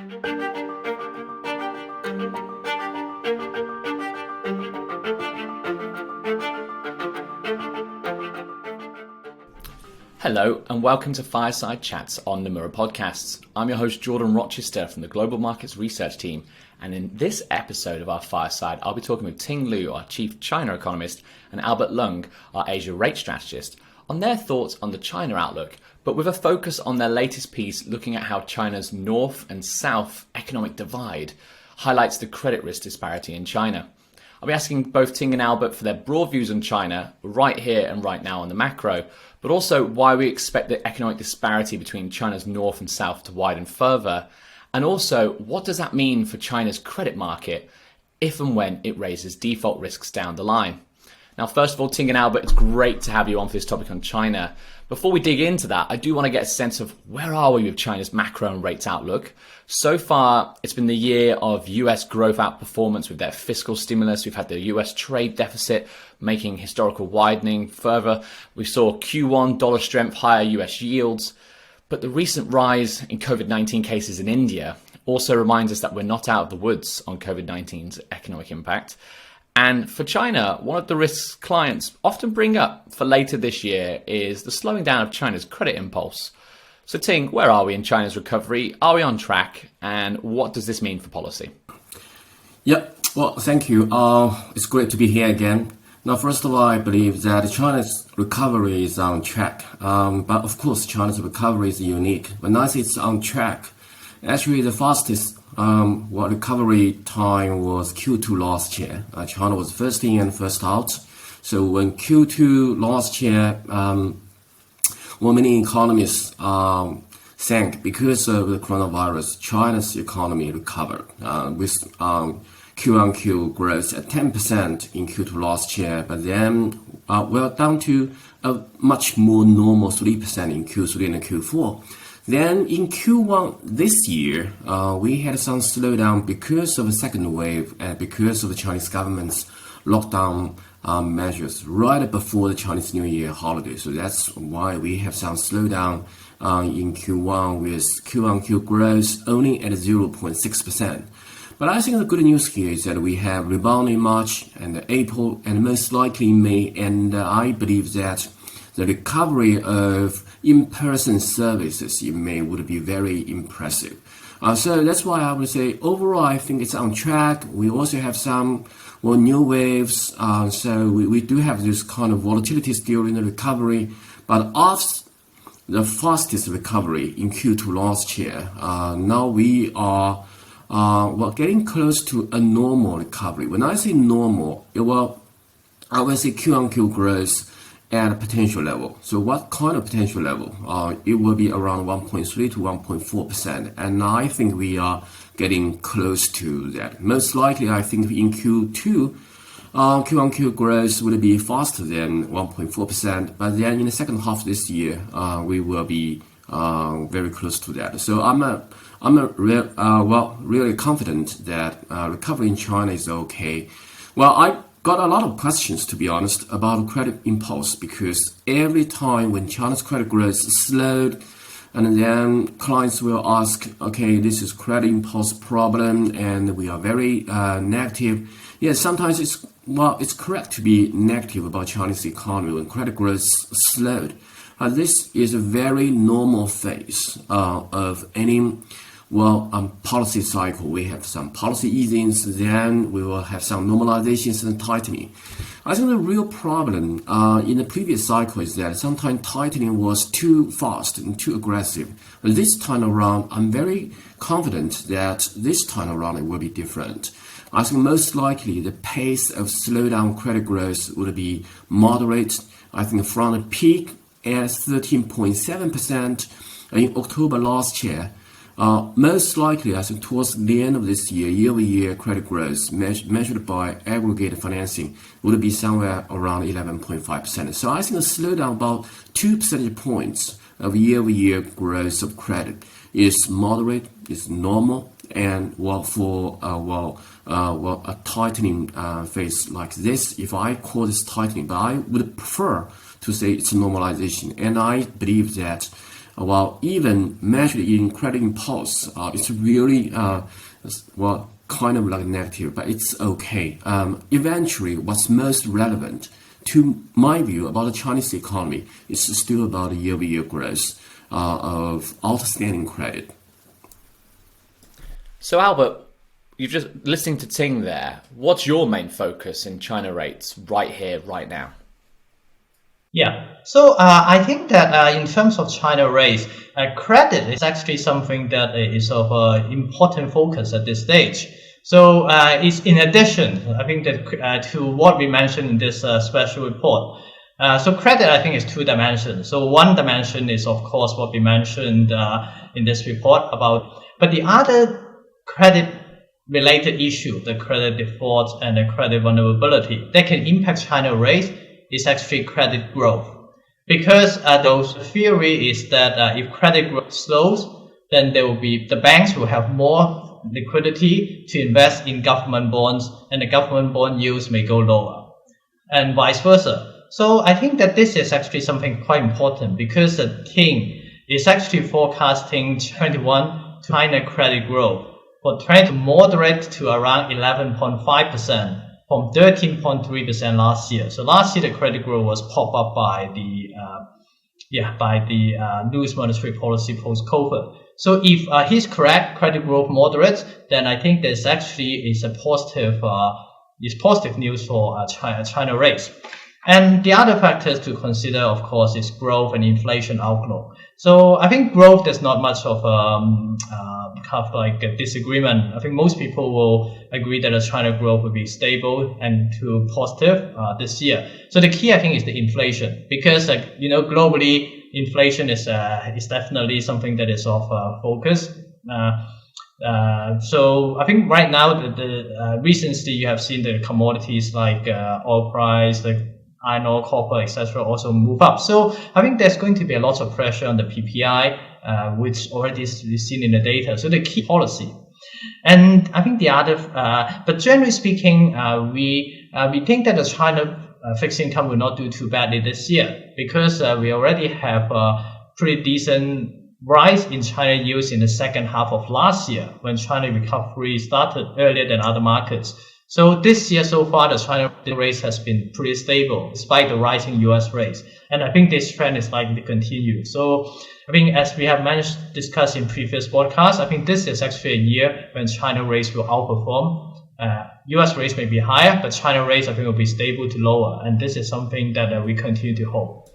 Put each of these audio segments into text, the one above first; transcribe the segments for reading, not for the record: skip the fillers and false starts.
Hello and welcome to Fireside Chats on Nomura Podcasts. I'm your host Jordan Rochester from the Global Markets Research Team, and in this episode of our Fireside, I'll be talking with Ting Lu, our Chief China Economist, and Albert Leung, our Asia Rate Strategist, on their thoughts on the China outlook, but with a focus on their latest piece looking at how China's North and South economic divide highlights the credit risk disparity in China. I'll be asking both Ting and Albert for their broad views on China, right here and right now on the macro, but also why we expect the economic disparity between China's North and South to widen further, and also what does that mean for China's credit market if and when it raises default risks down the line. Now, first of all, Ting and Albert, it's great to have you on for this topic on China. Before we dig into that, I do want to get a sense of where are we with China's macro and rates outlook. So far, it's been the year of US growth outperformance with their fiscal stimulus. We've had the US trade deficit making historical widening. Further, we saw Q1 dollar strength, higher US yields. But the recent rise in COVID-19 cases in India also reminds us that we're not out of the woods on COVID-19's economic impact. And for China, one of the risks clients often bring up for later this year is the slowing down of China's credit impulse. So Ting, where are we in China's recovery? Are we on track? And what does this mean for policy? Yep. Well, thank you. It's great to be here again. Now, first of all, I believe that China's recovery is on track. But of course, China's recovery is unique. When I say it's on track, actually the fastest recovery time was Q2 last year. China was first in and first out. So when Q2 last year, many economists think because of the coronavirus, China's economy recovered with Q-on-Q growth at 10% in Q2 last year, but then we're down to a much more normal 3% in Q3 and Q4. Then in Q1 this year, we had some slowdown because of a second wave and because of the Chinese government's lockdown measures right before the Chinese New Year holiday. So that's why we have some slowdown in Q1 with Q-on-Q growth only at 0.6%. But I think the good news here is that we have rebound in March and April and most likely May, and I believe that the recovery of in-person services in May would be very impressive. So that's why I would say overall I think it's on track. We also have some new waves. So we do have this kind of volatility still in the recovery. But after the fastest recovery in Q2 last year, now we are getting close to a normal recovery. When I say normal, I will say Q-on-Q growth at a potential level. So what kind of potential level? It will be around 1.3 to 1.4%. And I think we are getting close to that. Most likely, I think in Q2, Q-on-Q growth will be faster than 1.4%. But then in the second half of this year, we will be very close to that. So I'm really confident that recovery in China is okay. Well, I got a lot of questions, to be honest, about credit impulse, because every time when China's credit growth slowed, and then clients will ask, okay, this is credit impulse problem, and we are very negative. Yes, sometimes it's correct to be negative about Chinese economy when credit growth slowed. This is a very normal phase of any policy cycle. We have some policy easings, then we will have some normalizations and tightening. I think the real problem in the previous cycle is that sometimes tightening was too fast and too aggressive. But this time around, I'm very confident that this time around it will be different. I think most likely the pace of slowdown credit growth will be moderate. I think from the peak at 13.7% in October last year, most likely, I think towards the end of this year, year-over-year credit growth measured by aggregated financing would be somewhere around 11.5%. So I think a slowdown about 2 percentage points of year-over-year growth of credit is moderate, is normal, and for a tightening phase like this, if I call this tightening, but I would prefer to say it's normalization, and I believe that while even measured in credit impulse, it's really, kind of like negative, but it's okay. Eventually, what's most relevant to my view about the Chinese economy is still about the year-over-year growth of outstanding credit. So Albert, you've just listening to Ting there. What's your main focus in China rates right here, right now? Yeah, so I think that in terms of China rates, credit is actually something that is of important focus at this stage. So it's in addition, I think that to what we mentioned in this special report. So credit, I think, is two dimensions. So one dimension is, of course, what we mentioned in this report about, but the other credit-related issue, the credit default and the credit vulnerability that can impact China rates is actually credit growth. Because the theory is that if credit growth slows, then there will be the banks will have more liquidity to invest in government bonds, and the government bond yields may go lower, and vice versa. So I think that this is actually something quite important because the Ting is actually forecasting 21 China credit growth for trying to moderate to around 11.5% from 13.3% last year. So last year the credit growth was popped up by the loose monetary policy post-COVID. So if he's correct, credit growth moderates, then I think there's actually is a positive news for China rates. And the other factors to consider, of course, is growth and inflation outlook. So I think growth, there's not much of kind of like a disagreement. I think most people will agree that the China growth will be stable and to positive this year. So the key, I think, is the inflation, because globally inflation is definitely something that is of focus. So I think right now the recently you have seen the commodities like oil price, like iron ore, copper, etc. also move up. So I think there's going to be a lot of pressure on the PPI, which already is seen in the data. So the key policy. And I think the other, but generally speaking, we think that the China fixed income will not do too badly this year because we already have a pretty decent rise in China yields in the second half of last year when China recovery started earlier than other markets. So this year so far, the China rates has been pretty stable despite the rising US rates. And I think this trend is likely to continue. So I think as we have discussed in previous podcasts, I think this is actually a year when China rates will outperform. US rates may be higher, but China rates I think will be stable to lower. And this is something that we continue to hope.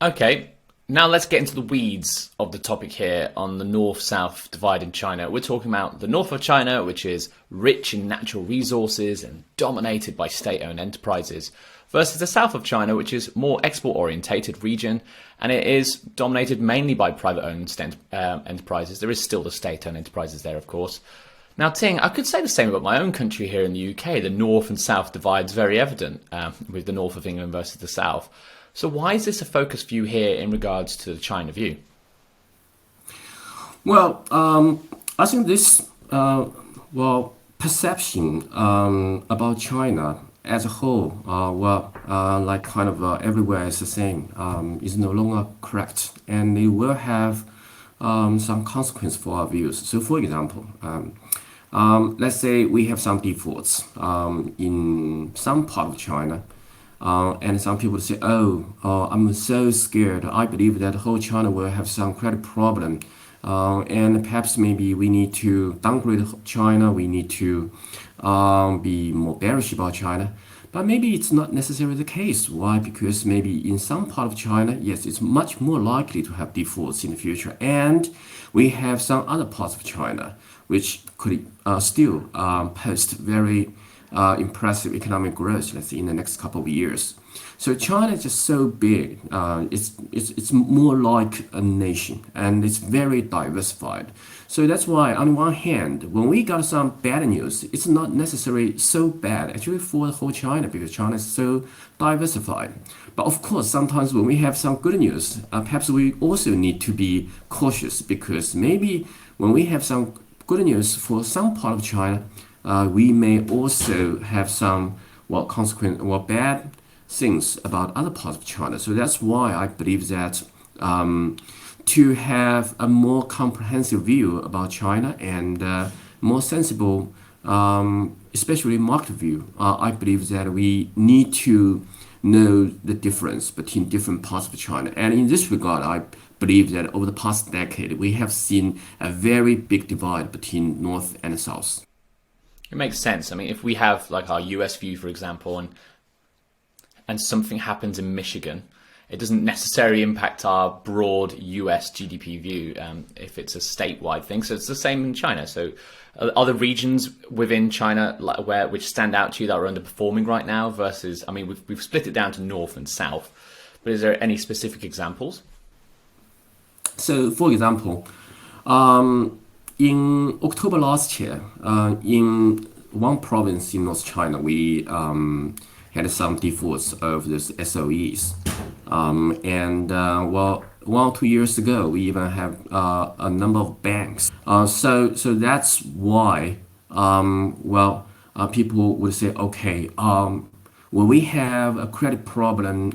Okay. Now let's get into the weeds of the topic here on the north-south divide in China. We're talking about the north of China, which is rich in natural resources and dominated by state-owned enterprises, versus the south of China, which is more export-orientated region, and it is dominated mainly by private-owned enterprises. There is still the state-owned enterprises there, of course. Now, Ting, I could say the same about my own country here in the UK. The north and south divide is very evident with the north of England versus the south. So why is this a focus for you here in regards to the China view? Well, I think this, perception about China as a whole, everywhere is the same, is no longer correct. And it will have some consequence for our views. So for example, let's say we have some defaults in some part of China. And some people say, I'm so scared. I believe that the whole China will have some credit problem. And perhaps maybe we need to downgrade China. We need to be more bearish about China. But maybe it's not necessarily the case. Why? Because maybe in some part of China, yes, it's much more likely to have defaults in the future. And we have some other parts of China which could still post very impressive economic growth, let's say, in the next couple of years. So China is just so big. It's more like a nation, and it's very diversified. So that's why, on one hand, when we got some bad news, it's not necessarily so bad actually for the whole China because China is so diversified. But of course, sometimes when we have some good news, perhaps we also need to be cautious because maybe when we have some good news for some part of China, we may also have some consequent bad things about other parts of China. So that's why I believe that to have a more comprehensive view about China and more sensible, especially market view. I believe that we need to know the difference between different parts of China. And in this regard, I believe that over the past decade, we have seen a very big divide between North and South. It makes sense. I mean, if we have like our US view, for example, and something happens in Michigan, it doesn't necessarily impact our broad US GDP view if it's a statewide thing. So it's the same in China. So are the regions within China which stand out to you that are underperforming right now versus, I mean, we've split it down to North and South, but is there any specific examples? So, for example, in October last year, in one province in North China, we had some defaults of those SOEs. And 2 years ago, we even have a number of banks. So that's why, people would say, okay, when we have a credit problem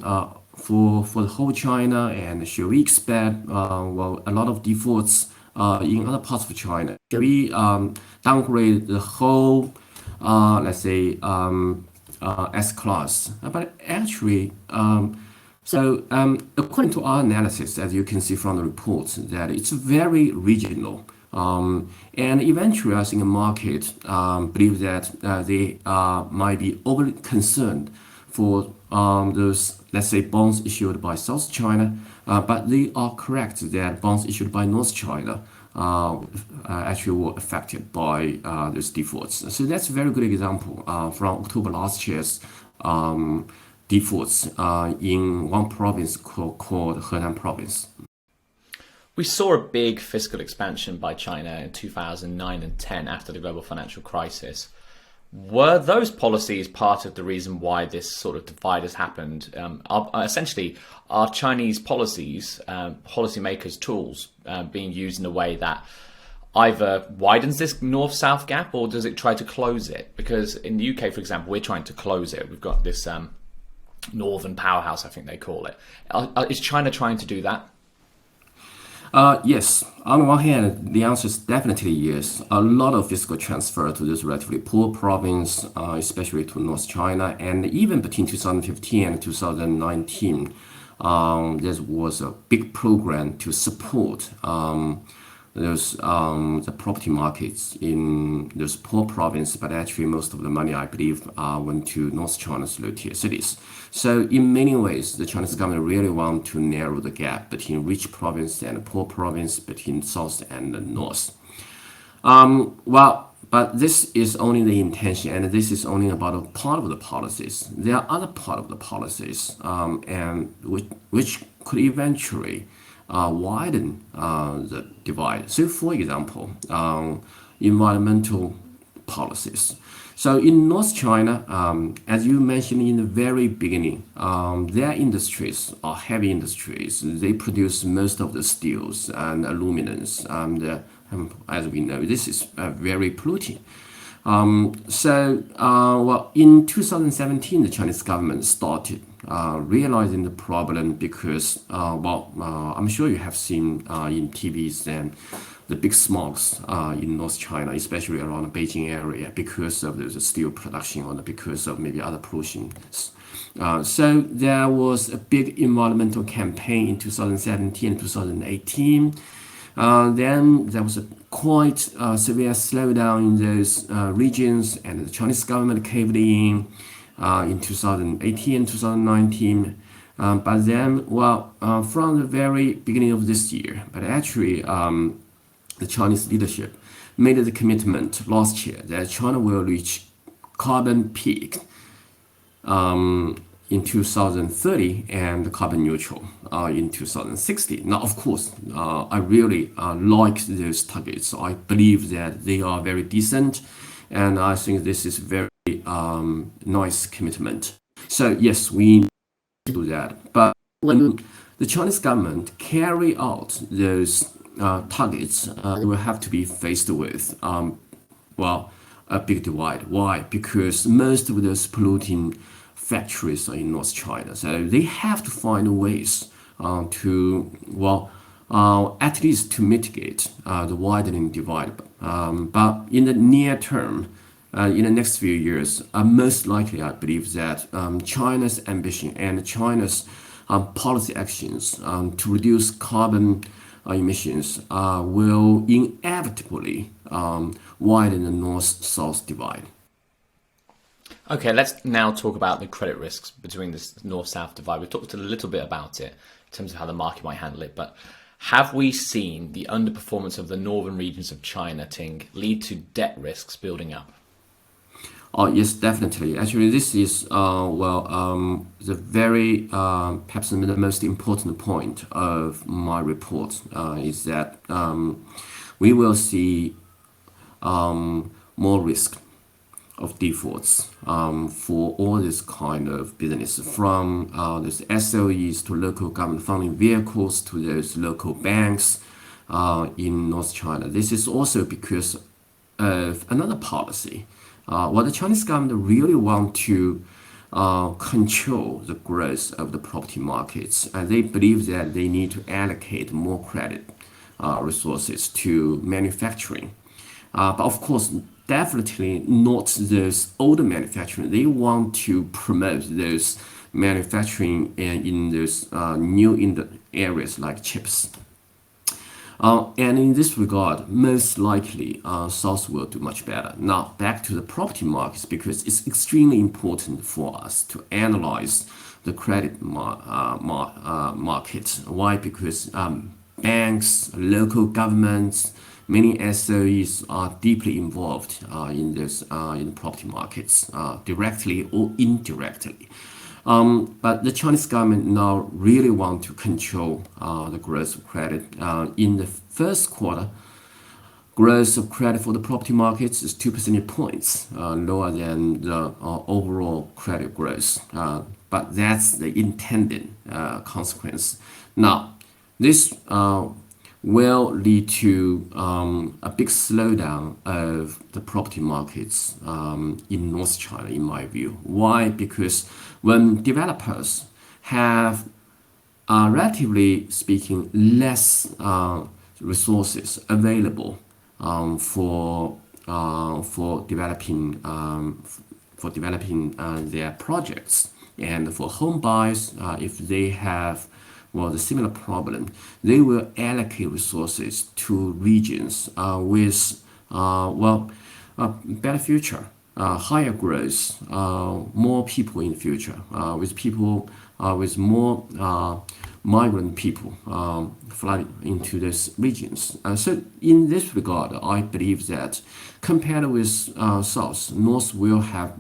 for the whole China, and should we expect a lot of defaults in other parts of China? Should we downgrade the whole, S class? But actually, according to our analysis, as you can see from the reports, that it's very regional. And eventually, I think the market believe that they might be overly concerned for those, let's say, bonds issued by South China, but they are correct that bonds issued by North China actually were affected by those defaults. So that's a very good example from October last year's defaults in one province called Henan province. We saw a big fiscal expansion by China in 2009 and 10 after the global financial crisis. Were those policies part of the reason why this sort of divide has happened? Essentially, are Chinese policies, policymakers' tools being used in a way that either widens this north-south gap or does it try to close it? Because in the UK, for example, we're trying to close it. We've got this northern powerhouse, I think they call it. Is China trying to do that? Yes. On one hand, the answer is definitely yes. A lot of fiscal transfer to this relatively poor province, especially to North China, and even between 2015 and 2019, there was a big program to support the property markets in those poor provinces, but actually most of the money, I believe, went to North China's low-tier cities. So in many ways, the Chinese government really want to narrow the gap between rich province and poor province, between South and the North. But this is only the intention, and this is only about a part of the policies. There are other part of the policies, and which could eventually widen the divide. So, for example, environmental policies. So, in North China, as you mentioned in the very beginning, their industries are heavy industries. They produce most of the steels and aluminums, and as we know, this is very polluting. In 2017, the Chinese government started realizing the problem because, I'm sure you have seen in TVs and the big smogs in North China, especially around the Beijing area, because of the steel production or because of maybe other pollution. So there was a big environmental campaign in 2017 and 2018. Then there was a quite severe slowdown in those regions, and the Chinese government caved in 2018 and 2019. But then, from the very beginning of this year, but actually, the Chinese leadership made the commitment last year that China will reach carbon peak in 2030 and carbon neutral in 2060. Now, of course, I really like those targets. I believe that they are very decent, and I think this is very nice commitment. So yes, we need to do that. But when the Chinese government carry out those targets, they will have to be faced with a big divide. Why? Because most of those polluting factories are in North China, so they have to find ways to at least to mitigate the widening divide. But in the near term, in the next few years, most likely I believe that China's ambition and China's policy actions to reduce carbon emissions will inevitably widen the north-south divide. Okay, let's now talk about the credit risks between this north-south divide. We've talked a little bit about it in terms of how the market might handle it, but have we seen the underperformance of the northern regions of China, Ting, lead to debt risks building up? Yes, definitely. Actually, this is the very perhaps the most important point of my report is that we will see more risk of defaults for all this kind of business, from those SOEs to local government funding vehicles to those local banks in North China. This is also because of another policy. The Chinese government really want to control the growth of the property markets, and they believe that they need to allocate more credit resources to manufacturing. But of course, definitely not those older manufacturing. They want to promote those manufacturing in those new areas like chips. And in this regard, most likely, South will do much better. Now, back to the property markets, because it's extremely important for us to analyze the credit market. Why? Because banks, local governments, many SOEs are deeply involved in the property markets, directly or indirectly. But the Chinese government now really want to control the growth of credit. In the first quarter, growth of credit for the property markets is 2 percentage points lower than the overall credit growth. But that's the intended consequence. Now, this will lead to a big slowdown of the property markets in North China, in my view. Why? Because when developers have, relatively speaking, less resources available for developing their projects, and for home buyers, if they have the similar problem, they will allocate resources to regions with better future, higher growth, more people in the future, with more migrant people flooding into these regions. So in this regard, I believe that compared with South, North will have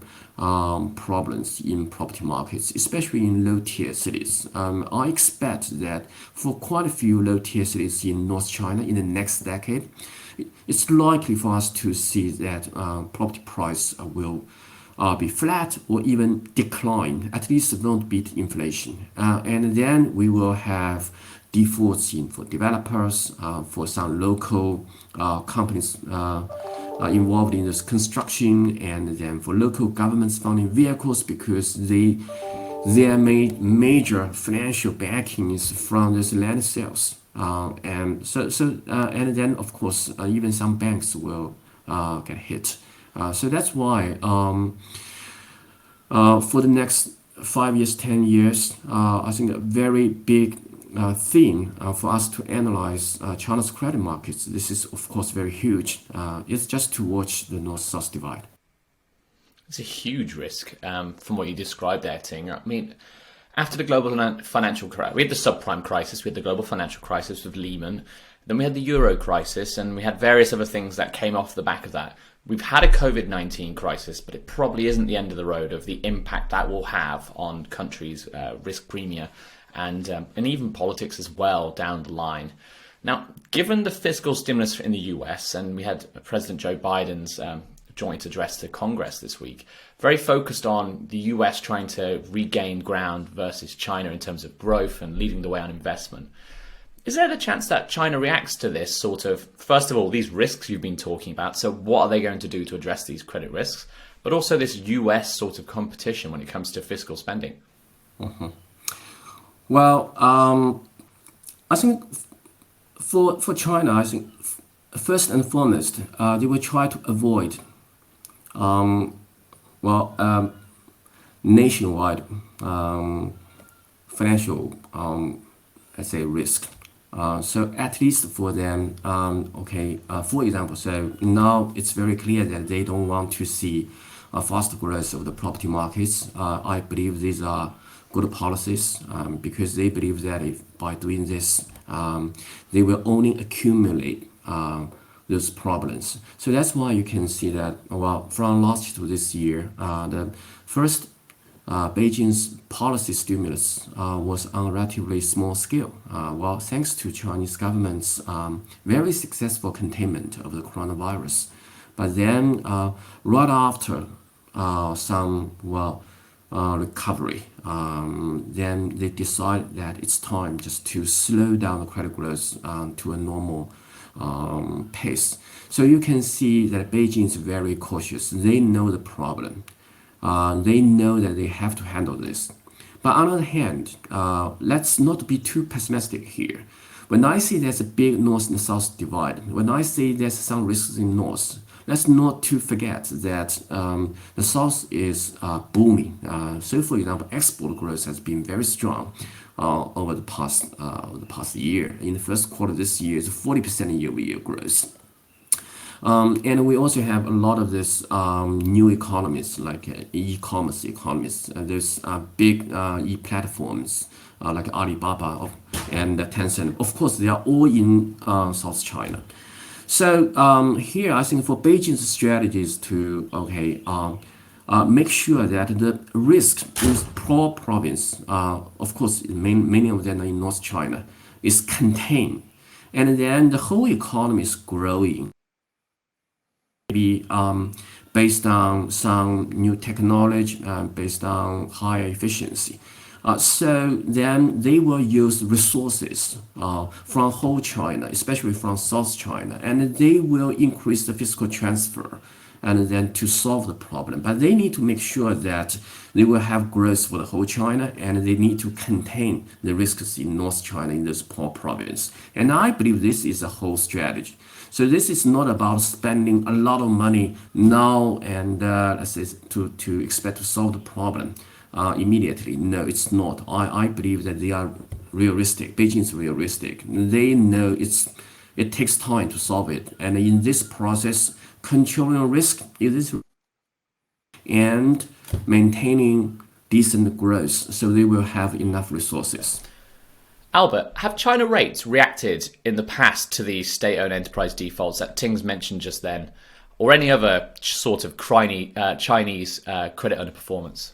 problems in property markets, especially in low-tier cities. I expect that for quite a few low-tier cities in North China in the next decade, it's likely for us to see that property price will be flat or even decline, at least don't beat inflation. And then we will have defaults for developers, for some local companies involved in this construction, and then for local governments funding vehicles, because their major financial backing is from these land sales. And then of course even some banks will get hit. So that's why for the next 5 years, 10 years, I think a very big theme for us to analyze China's credit markets. This is of course very huge. It's just to watch the north-south divide. It's a huge risk from what you described there, Ting. I mean, after the global financial crisis, we had the subprime crisis, we had the global financial crisis with Lehman, then we had the Euro crisis, and we had various other things that came off the back of that. We've had a COVID-19 crisis, but it probably isn't the end of the road of the impact that will have on countries' risk premia and even politics as well down the line. Now, given the fiscal stimulus in the US, and we had President Joe Biden's joint address to Congress this week, very focused on the US trying to regain ground versus China in terms of growth and leading the way on investment. Is there the chance that China reacts to this sort of, first of all, these risks you've been talking about? So what are they going to do to address these credit risks? But also this US sort of competition when it comes to fiscal spending? Mm-hmm. Well, I think for China, I think first and foremost, they will try to avoid nationwide financial, let's say, risk. So at least for them, for example, so now it's very clear that they don't want to see a fast growth of the property markets. I believe these are good policies because they believe that if by doing this, they will only accumulate those problems. So that's why you can see that, from last to this year, the first Beijing's policy stimulus was on a relatively small scale. Thanks to Chinese government's very successful containment of the coronavirus. But then, right after some recovery, then they decide that it's time just to slow down the credit growth to a normal pace. So you can see that Beijing is very cautious. They know the problem. They know that they have to handle this. But on the other hand, let's not be too pessimistic here. When I say there's a big north and south divide, when I say there's some risks in north, let's not to forget that the south is booming. So, for example, export growth has been very strong over the past year. In the first quarter this year, it's 40% year-over-year growth. And we also have a lot of this new economies, like e-commerce economies. There's big e-platforms like Alibaba and Tencent. Of course, they are all in South China. So here, I think for Beijing's strategy is to make sure that the risk in poor province, of course, many of them are in North China, is contained, and then the whole economy is growing. Maybe based on some new technology, based on higher efficiency. So then they will use resources from whole China, especially from South China, and they will increase the fiscal transfer and then to solve the problem. But they need to make sure that they will have growth for the whole China, and they need to contain the risks in North China in this poor province. And I believe this is a whole strategy. So this is not about spending a lot of money now and let's say to expect to solve the problem immediately. No, it's not. I believe that they are realistic. Beijing is realistic. They know it takes time to solve it, and in this process, controlling risk is and maintaining decent growth, so they will have enough resources. Albert, have China rates reacted in the past to the state-owned enterprise defaults that Ting's mentioned just then, or any other sort of Chinese credit underperformance?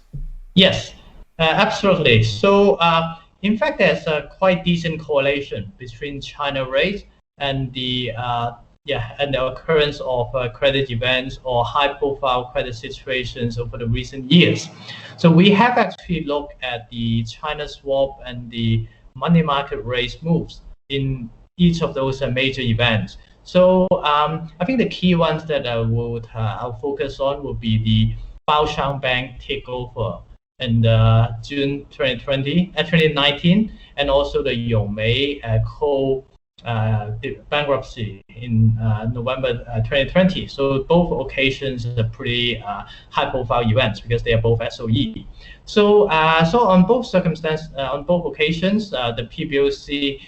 Yes, absolutely. So, in fact, there's a quite decent correlation between China rates and the occurrence of credit events or high-profile credit situations over the recent years. So we have actually looked at the China swap and the money market rates moves in each of those major events. So I think the key ones that I'll focus on will be the Baoshan Bank takeover in June 2019, and also the Yongmei bankruptcy in November 2020. So both occasions are pretty high-profile events because they are both SOE. So on both occasions, the PBOC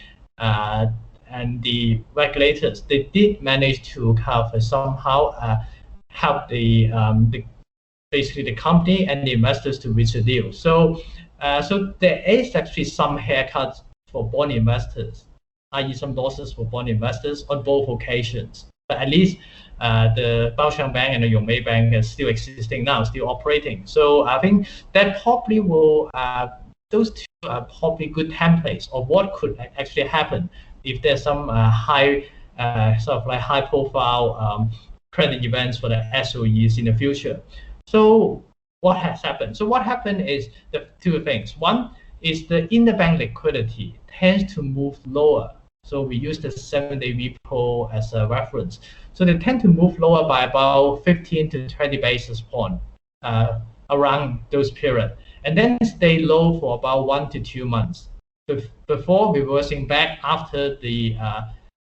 and the regulators, they did manage to kind of somehow help basically the company and the investors to reach a deal. So there is actually some haircuts for bond investors, i.e. some losses for bond investors on both occasions. But at least the Baoshan Bank and the Yongmei Bank is still existing now, still operating. So I think that probably will, those two are probably good templates of what could actually happen if there's some high profile credit events for the SOEs in the future. So what has happened? So what happened is the two things. One is the interbank liquidity tends to move lower. So we use the 7-day repo as a reference. So they tend to move lower by about 15 to 20 basis points around those periods, and then stay low for about 1 to 2 months before reversing back after the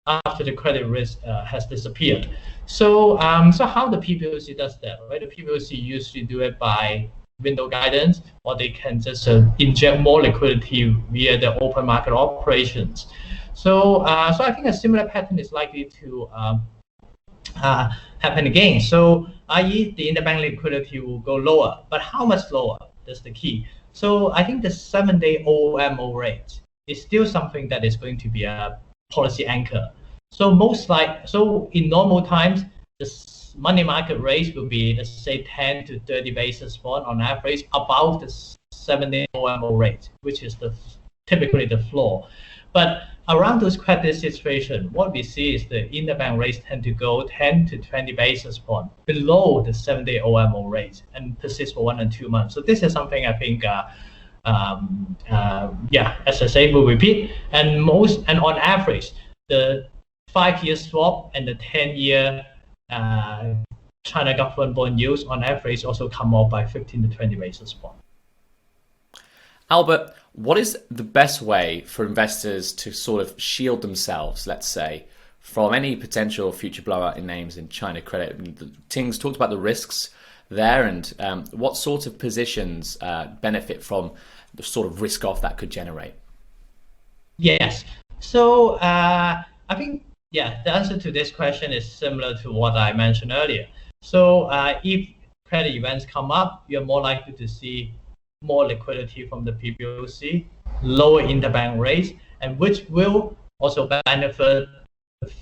after the credit risk has disappeared. So, so how the PBOC does that, right? The PBOC usually do it by window guidance, or they can just inject more liquidity via the open market operations. So, so I think a similar pattern is likely to happen again. So, i.e., the interbank liquidity will go lower, but how much lower? That's the key. So, I think the 7-day OMO rate is still something that is going to be a policy anchor. So, so in normal times, the money market rate will be, let's say, 10 to 30 basis points on average above the 7-day OMO rate, which is typically the floor. But around those credit situations, what we see is the interbank rates tend to go 10 to 20 basis points below the 7-day OMO rate and persist for 1 and 2 months. So this is something I think, as I say, will repeat. And on average, the 5-year swap and the 10-year China government bond yields on average also come off by 15 to 20 basis points. Albert, what is the best way for investors to sort of shield themselves, let's say, from any potential future blowout in names in China credit? Ting's talked about the risks there, and what sort of positions benefit from the sort of risk off that could generate? Yes. So I think, the answer to this question is similar to what I mentioned earlier. So if credit events come up, you're more likely to see more liquidity from the PBOC, lower interbank rates, and which will also benefit.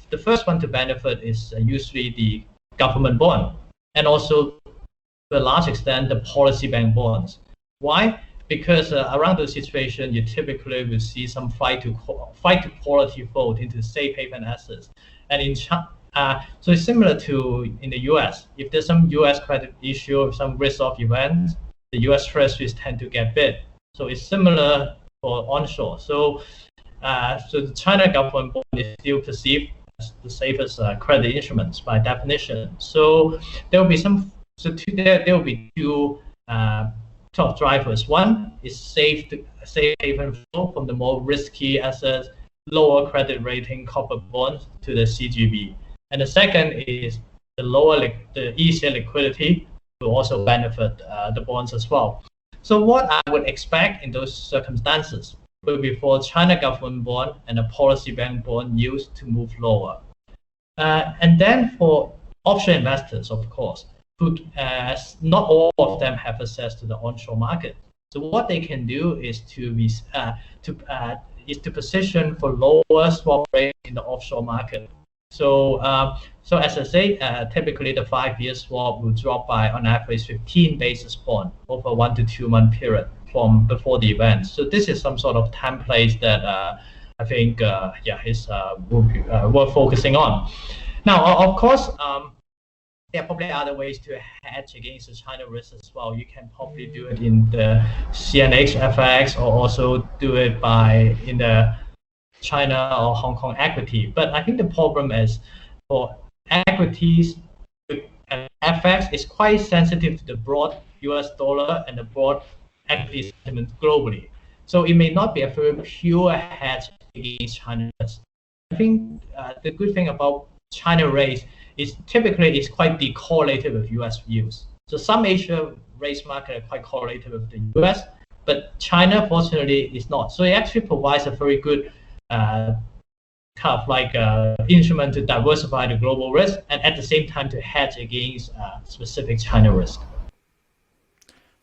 The first one to benefit is usually the government bond, and also to a large extent the policy bank bonds. Why? Because around those situations, you typically will see some flight to quality vote into safe haven assets, and in China. So it's similar to in the US. If there's some US credit issue or some risk-off events, the US treasuries tend to get bid. So it's similar for onshore. So, so the China government bond is still perceived as the safest credit instruments by definition. So there will be there will be two top drivers. One is safe haven flow from the more risky assets, lower credit rating corporate bonds to the CGB. And the second is the easier liquidity will also benefit the bonds as well. So what I would expect in those circumstances will be for China government bond and a policy bank bond yields to move lower. And then for offshore investors, of course, not all of them have access to the onshore market. So what they can do is to position for lower swap rate in the offshore market. So, so as I say, typically the 5-year swap will drop by on average 15 basis points over 1 to 2 month period from before the event. So this is some sort of template that I think will be worth focusing on. Now, of course, there are probably other ways to hedge against the China risk as well. You can probably do it in the CNH FX, or also do it in the China or Hong Kong equity. But I think the problem is for equities, FX is quite sensitive to the broad US dollar and the broad equity sentiment globally. So it may not be a very pure hedge against China risk. I think the good thing about China rates is typically it's quite decorrelated with US views. So some Asia rates market are quite correlated with the US, but China fortunately is not. So it actually provides a very good kind of like instrument to diversify the global risk and at the same time to hedge against specific China risk.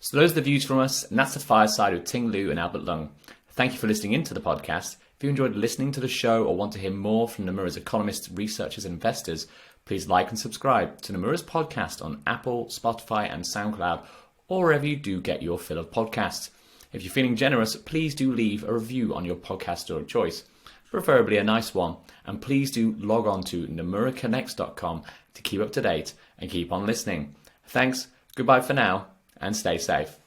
So those are the views from us, and that's the Fireside with Ting Lu and Albert Leung. Thank you for listening into the podcast. If you enjoyed listening to the show or want to hear more from Nomura's economists, researchers, and investors, please like and subscribe to Nomura's podcast on Apple, Spotify, and SoundCloud, or wherever you do get your fill of podcasts. If you're feeling generous, please do leave a review on your podcast store of choice, preferably a nice one, and please do log on to nomuraconnects.com to keep up to date and keep on listening. Thanks, goodbye for now, and stay safe.